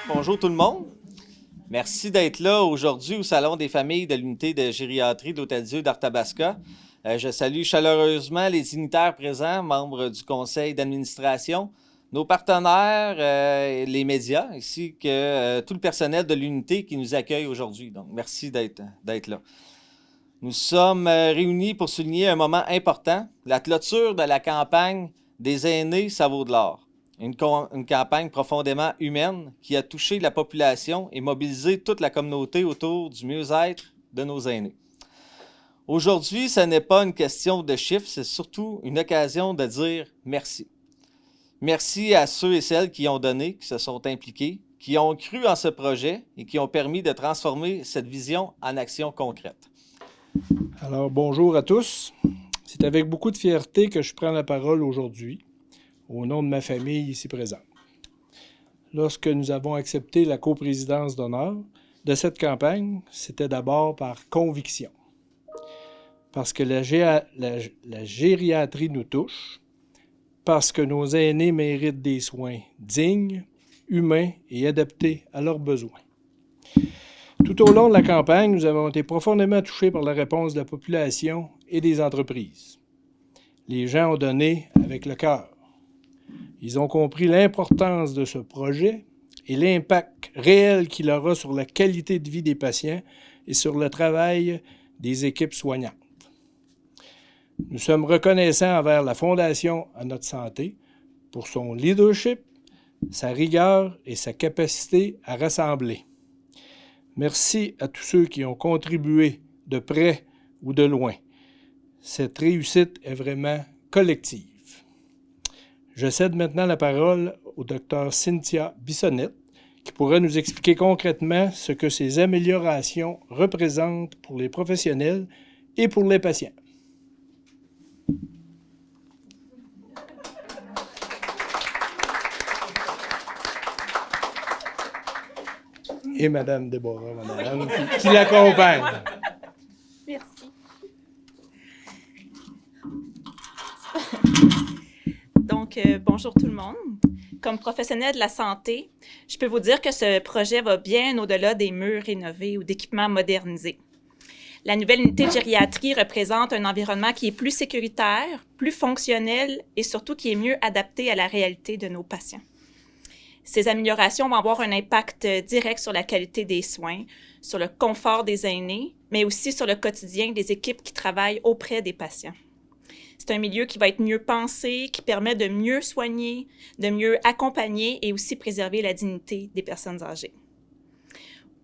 Bonjour tout le monde. Merci d'être là aujourd'hui au Salon des familles de l'unité de gériatrie de l'Hôtel-Dieu d'Arthabasca. Je salue chaleureusement les dignitaires présents, membres du conseil d'administration, nos partenaires, les médias, ainsi que tout le personnel de l'unité qui nous accueille aujourd'hui. Donc, merci d'être là. Nous sommes réunis pour souligner un moment important, la clôture de la campagne des aînés, ça vaut de l'or. Une campagne profondément humaine qui a touché la population et mobilisé toute la communauté autour du mieux-être de nos aînés. Aujourd'hui, ce n'est pas une question de chiffres, c'est surtout une occasion de dire merci. Merci à ceux et celles qui ont donné, qui se sont impliqués, qui ont cru en ce projet et qui ont permis de transformer cette vision en action concrète. Alors, bonjour à tous. C'est avec beaucoup de fierté que je prends la parole aujourd'hui, au nom de ma famille ici présente. Lorsque nous avons accepté la coprésidence d'honneur de cette campagne, c'était d'abord par conviction. Parce que la gériatrie nous touche, parce que nos aînés méritent des soins dignes, humains et adaptés à leurs besoins. Tout au long de la campagne, nous avons été profondément touchés par la réponse de la population et des entreprises. Les gens ont donné avec le cœur. Ils ont compris l'importance de ce projet et l'impact réel qu'il aura sur la qualité de vie des patients et sur le travail des équipes soignantes. Nous sommes reconnaissants envers la Fondation à notre santé pour son leadership, sa rigueur et sa capacité à rassembler. Merci à tous ceux qui ont contribué de près ou de loin. Cette réussite est vraiment collective. Je cède maintenant la parole au Dr Cynthia Bissonnette, qui pourra nous expliquer concrètement ce que ces améliorations représentent pour les professionnels et pour les patients. Et Mme Déborah, madame, qui l'accompagne. Merci. Donc, bonjour tout le monde. Comme professionnel de la santé, je peux vous dire que ce projet va bien au-delà des murs rénovés ou d'équipements modernisés. La nouvelle unité de gériatrie représente un environnement qui est plus sécuritaire, plus fonctionnel et surtout qui est mieux adapté à la réalité de nos patients. Ces améliorations vont avoir un impact direct sur la qualité des soins, sur le confort des aînés, mais aussi sur le quotidien des équipes qui travaillent auprès des patients. C'est un milieu qui va être mieux pensé, qui permet de mieux soigner, de mieux accompagner et aussi préserver la dignité des personnes âgées.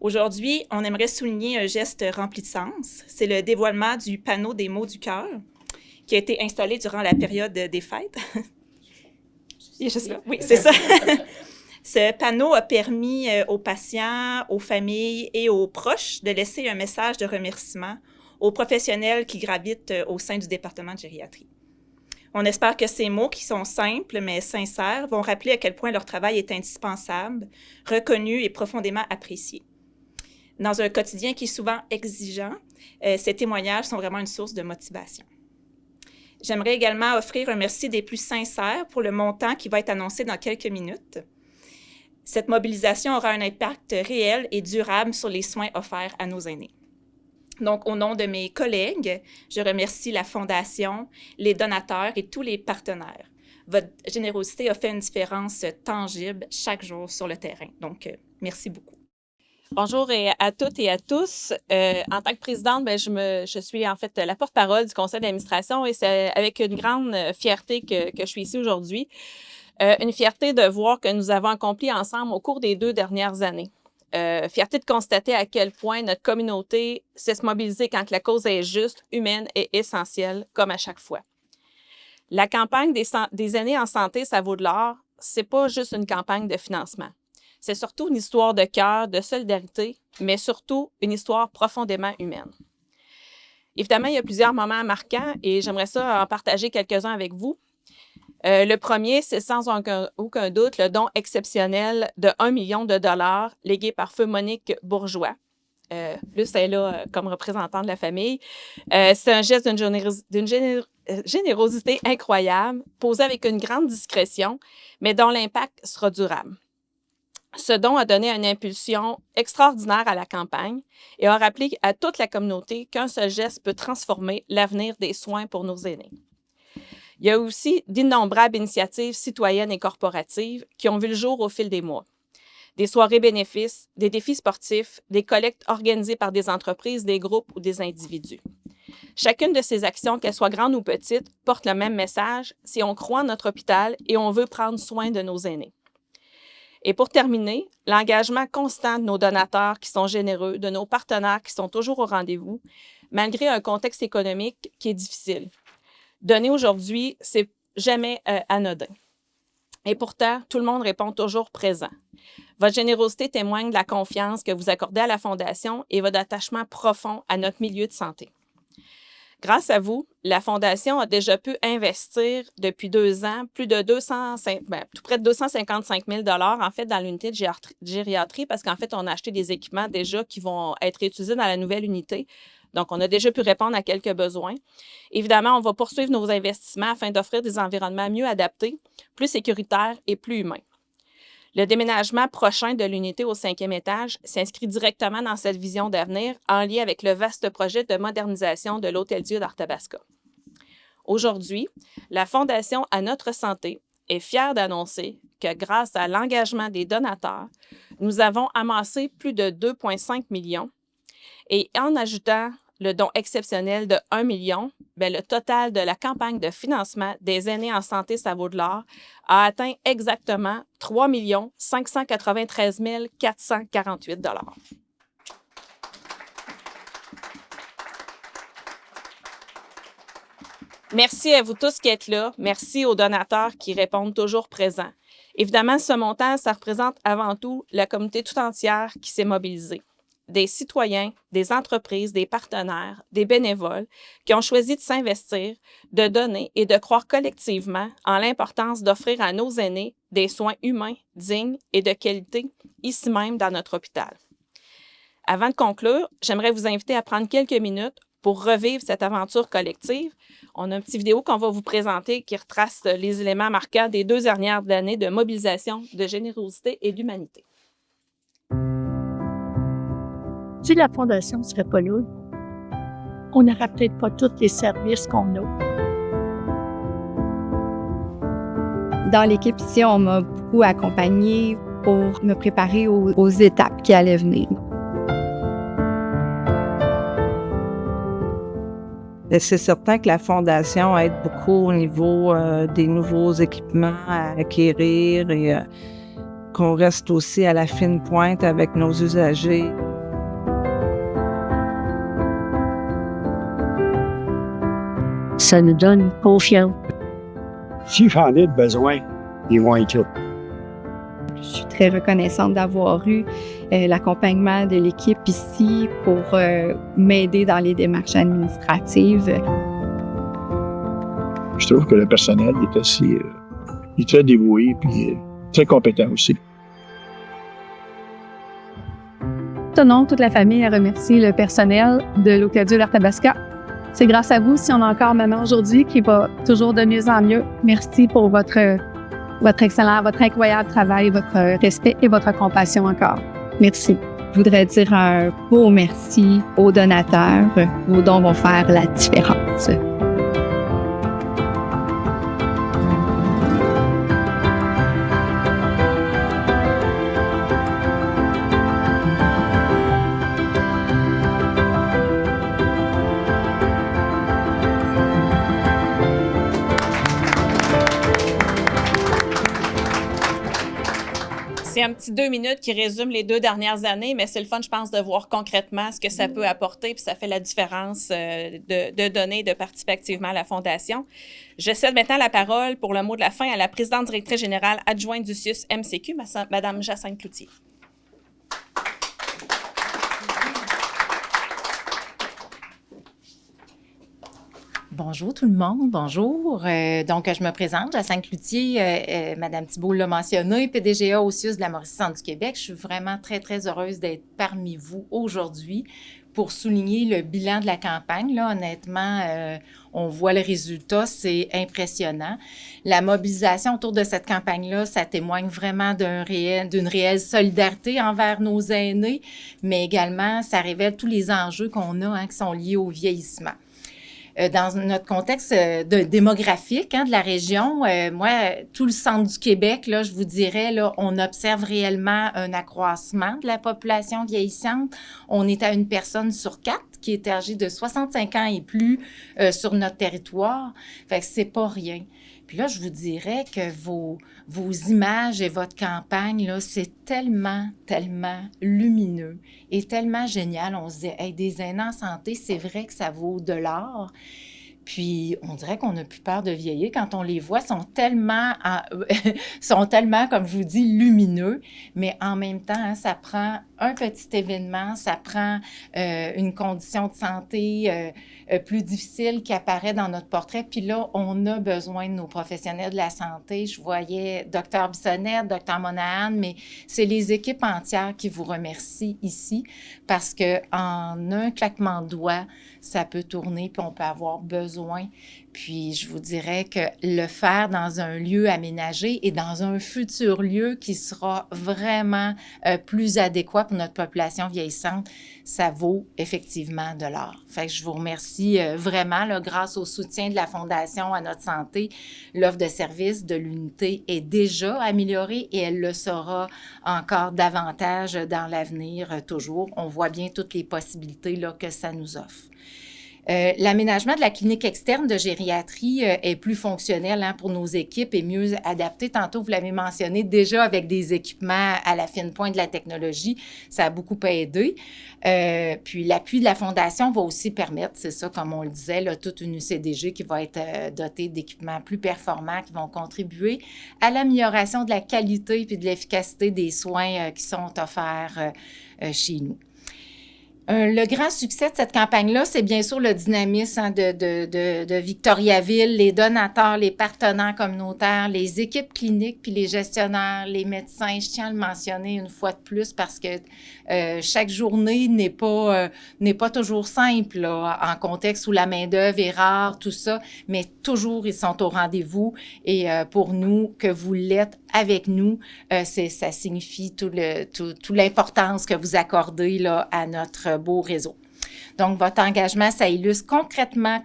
Aujourd'hui, on aimerait souligner un geste rempli de sens. C'est le dévoilement du panneau des Mots du cœur qui a été installé durant la période des fêtes. Il est juste là? Oui, c'est ça. Ce panneau a permis aux patients, aux familles et aux proches de laisser un message de remerciement aux professionnels qui gravitent au sein du département de gériatrie. On espère que ces mots, qui sont simples mais sincères, vont rappeler à quel point leur travail est indispensable, reconnu et profondément apprécié. Dans un quotidien qui est souvent exigeant, ces témoignages sont vraiment une source de motivation. J'aimerais également offrir un merci des plus sincères pour le montant qui va être annoncé dans quelques minutes. Cette mobilisation aura un impact réel et durable sur les soins offerts à nos aînés. Donc, au nom de mes collègues, je remercie la Fondation, les donateurs et tous les partenaires. Votre générosité a fait une différence tangible chaque jour sur le terrain. Donc, merci beaucoup. Bonjour à toutes et à tous. En tant que présidente, je suis en fait la porte-parole du conseil d'administration et c'est avec une grande fierté que je suis ici aujourd'hui. Une fierté de voir que nous avons accompli ensemble au cours des 2 dernières années. Fierté de constater à quel point notre communauté sait se mobiliser quand la cause est juste, humaine et essentielle, comme à chaque fois. La campagne des aînés en santé, ça vaut de l'or, c'est pas juste une campagne de financement. C'est surtout une histoire de cœur, de solidarité, mais surtout une histoire profondément humaine. Évidemment, il y a plusieurs moments marquants et j'aimerais ça en partager quelques-uns avec vous. Le premier, c'est sans aucun doute le don exceptionnel de 1 million de dollars légué par Feu Monique Bourgeois. Luce est là comme représentant de la famille. C'est un geste d'une générosité incroyable, posé avec une grande discrétion, mais dont l'impact sera durable. Ce don a donné une impulsion extraordinaire à la campagne et a rappelé à toute la communauté qu'un seul geste peut transformer l'avenir des soins pour nos aînés. Il y a aussi d'innombrables initiatives citoyennes et corporatives qui ont vu le jour au fil des mois. Des soirées bénéfices, des défis sportifs, des collectes organisées par des entreprises, des groupes ou des individus. Chacune de ces actions, qu'elles soient grandes ou petites, porte le même message si on croit en notre hôpital et on veut prendre soin de nos aînés. Et pour terminer, l'engagement constant de nos donateurs qui sont généreux, de nos partenaires qui sont toujours au rendez-vous, malgré un contexte économique qui est difficile. Donner aujourd'hui, c'est jamais anodin. Et pourtant, tout le monde répond toujours présent. Votre générosité témoigne de la confiance que vous accordez à la Fondation et votre attachement profond à notre milieu de santé. Grâce à vous, la Fondation a déjà pu investir depuis 2 ans tout près de 255 000 $ en fait dans l'unité de gériatrie parce qu'en fait, on a acheté des équipements déjà qui vont être utilisés dans la nouvelle unité. Donc, on a déjà pu répondre à quelques besoins. Évidemment, on va poursuivre nos investissements afin d'offrir des environnements mieux adaptés, plus sécuritaires et plus humains. Le déménagement prochain de l'unité au 5e étage s'inscrit directement dans cette vision d'avenir en lien avec le vaste projet de modernisation de l'Hôtel-Dieu d'Arthabasca. Aujourd'hui, la Fondation À Notre Santé est fière d'annoncer que grâce à l'engagement des donateurs, nous avons amassé plus de 2,5 millions et en ajoutant le don exceptionnel de 1 million, le total de la campagne de financement des aînés en santé ça vaut de l'or a atteint exactement 3 593 448 $. Merci à vous tous qui êtes là. Merci aux donateurs qui répondent toujours présents. Évidemment, ce montant, ça représente avant tout la communauté tout entière qui s'est mobilisée. Des citoyens, des entreprises, des partenaires, des bénévoles qui ont choisi de s'investir, de donner et de croire collectivement en l'importance d'offrir à nos aînés des soins humains, dignes et de qualité, ici même dans notre hôpital. Avant de conclure, j'aimerais vous inviter à prendre quelques minutes pour revivre cette aventure collective. On a une petite vidéo qu'on va vous présenter qui retrace les éléments marquants des 2 dernières années de mobilisation, de générosité et d'humanité. Si la Fondation ne serait pas là, on n'aurait peut-être pas tous les services qu'on a. Dans l'équipe ici, on m'a beaucoup accompagnée pour me préparer aux étapes qui allaient venir. C'est certain que la Fondation aide beaucoup au niveau des nouveaux équipements à acquérir et qu'on reste aussi à la fine pointe avec nos usagers. Ça nous donne confiance. Si j'en ai besoin, ils vont être là. Je suis très reconnaissante d'avoir eu l'accompagnement de l'équipe ici pour m'aider dans les démarches administratives. Je trouve que le personnel est assez est très dévoué et très compétent aussi. Au nom de toute la famille, à remercier le personnel de l'Hôtel-Dieu d'Arthabasca. C'est grâce à vous si on a encore maman aujourd'hui qui va toujours de mieux en mieux. Merci pour votre excellent, votre incroyable travail, votre respect et votre compassion encore. Merci. Je voudrais dire un beau merci aux donateurs. Vos dons vont faire la différence. C'est un petit 2 minutes qui résume les 2 dernières années, mais c'est le fun, je pense, de voir concrètement ce que ça peut apporter, puis ça fait la différence de donner, de participer activement à la Fondation. Je cède maintenant la parole pour le mot de la fin à la présidente directrice générale adjointe du CIUS MCQ, Mme Jacinthe Cloutier. Bonjour tout le monde, bonjour. Donc, je me présente, Jacinthe Cloutier, Madame Thibault l'a mentionné, PDGA au CIUS de la Mauricie-Centre du Québec. Je suis vraiment très, très heureuse d'être parmi vous aujourd'hui pour souligner le bilan de la campagne. Là, honnêtement, on voit le résultat, c'est impressionnant. La mobilisation autour de cette campagne-là, ça témoigne vraiment d'une réelle solidarité envers nos aînés, mais également, ça révèle tous les enjeux qu'on a qui sont liés au vieillissement. Dans notre contexte démographique de la région, moi, tout le centre du Québec, là, je vous dirais, là, on observe réellement un accroissement de la population vieillissante. On est à 1 personne sur 4 qui est âgée de 65 ans et plus sur notre territoire. Fait que c'est pas rien. Puis là, je vous dirais que vos images et votre campagne, là, c'est tellement, tellement lumineux et tellement génial. On se dit, hey, des aînés en santé, c'est vrai que ça vaut de l'or. Puis, on dirait qu'on n'a plus peur de vieillir. Quand on les voit, sont tellement, comme je vous dis, lumineux. Mais en même temps, ça prend un petit événement, ça prend une condition de santé plus difficile qui apparaît dans notre portrait. Puis là, on a besoin de nos professionnels de la santé. Je voyais Dr Bissonnette, Dr Monahan, mais c'est les équipes entières qui vous remercient ici parce qu'en un claquement de doigts, ça peut tourner puis on peut avoir besoin. Puis, je vous dirais que le faire dans un lieu aménagé et dans un futur lieu qui sera vraiment plus adéquat pour notre population vieillissante, ça vaut effectivement de l'or. Fait que je vous remercie vraiment, là, grâce au soutien de la Fondation à notre santé, l'offre de services de l'unité est déjà améliorée et elle le sera encore davantage dans l'avenir toujours. On voit bien toutes les possibilités là, que ça nous offre. L'aménagement de la clinique externe de gériatrie est plus fonctionnel pour nos équipes et mieux adapté. Tantôt, vous l'avez mentionné, déjà avec des équipements à la fine pointe de la technologie, ça a beaucoup aidé. Puis l'appui de la Fondation va aussi permettre, c'est ça, comme on le disait, là, toute une UCDG qui va être dotée d'équipements plus performants qui vont contribuer à l'amélioration de la qualité puis de l'efficacité des soins qui sont offerts chez nous. Le grand succès de cette campagne-là, c'est bien sûr le dynamisme de Victoriaville, les donateurs, les partenaires communautaires, les équipes cliniques, puis les gestionnaires, les médecins. Je tiens à le mentionner une fois de plus parce que chaque journée n'est pas toujours simple là, en contexte où la main-d'œuvre est rare, tout ça, mais toujours ils sont au rendez-vous. Et pour nous, que vous l'êtes avec nous, ça signifie toute l'importance que vous accordez là, à notre beau réseau. Donc, votre engagement, ça illustre concrètement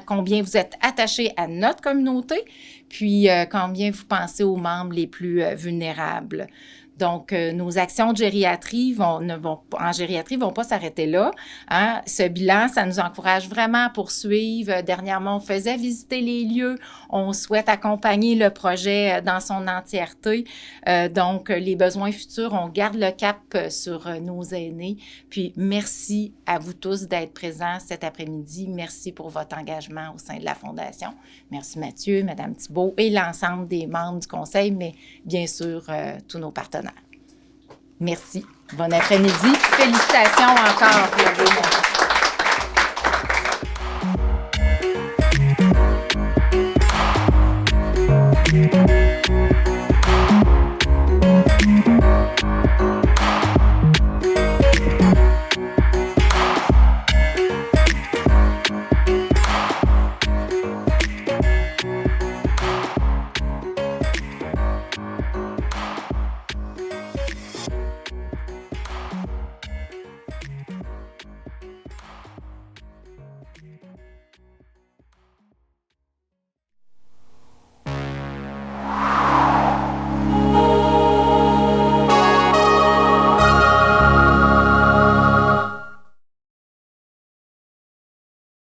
combien vous êtes attachés à notre communauté, puis combien vous pensez aux membres les plus vulnérables. Donc, nos actions de gériatrie vont pas s'arrêter là. Hein. Ce bilan, ça nous encourage vraiment à poursuivre. Dernièrement, on faisait visiter les lieux. On souhaite accompagner le projet dans son entièreté. Donc, les besoins futurs, on garde le cap sur nos aînés. Puis, merci à vous tous d'être présents cet après-midi. Merci pour votre engagement au sein de la Fondation. Merci Mathieu, Mme Thibault et l'ensemble des membres du Conseil, mais bien sûr, tous nos partenaires. Merci. Bon après-midi. Félicitations encore pour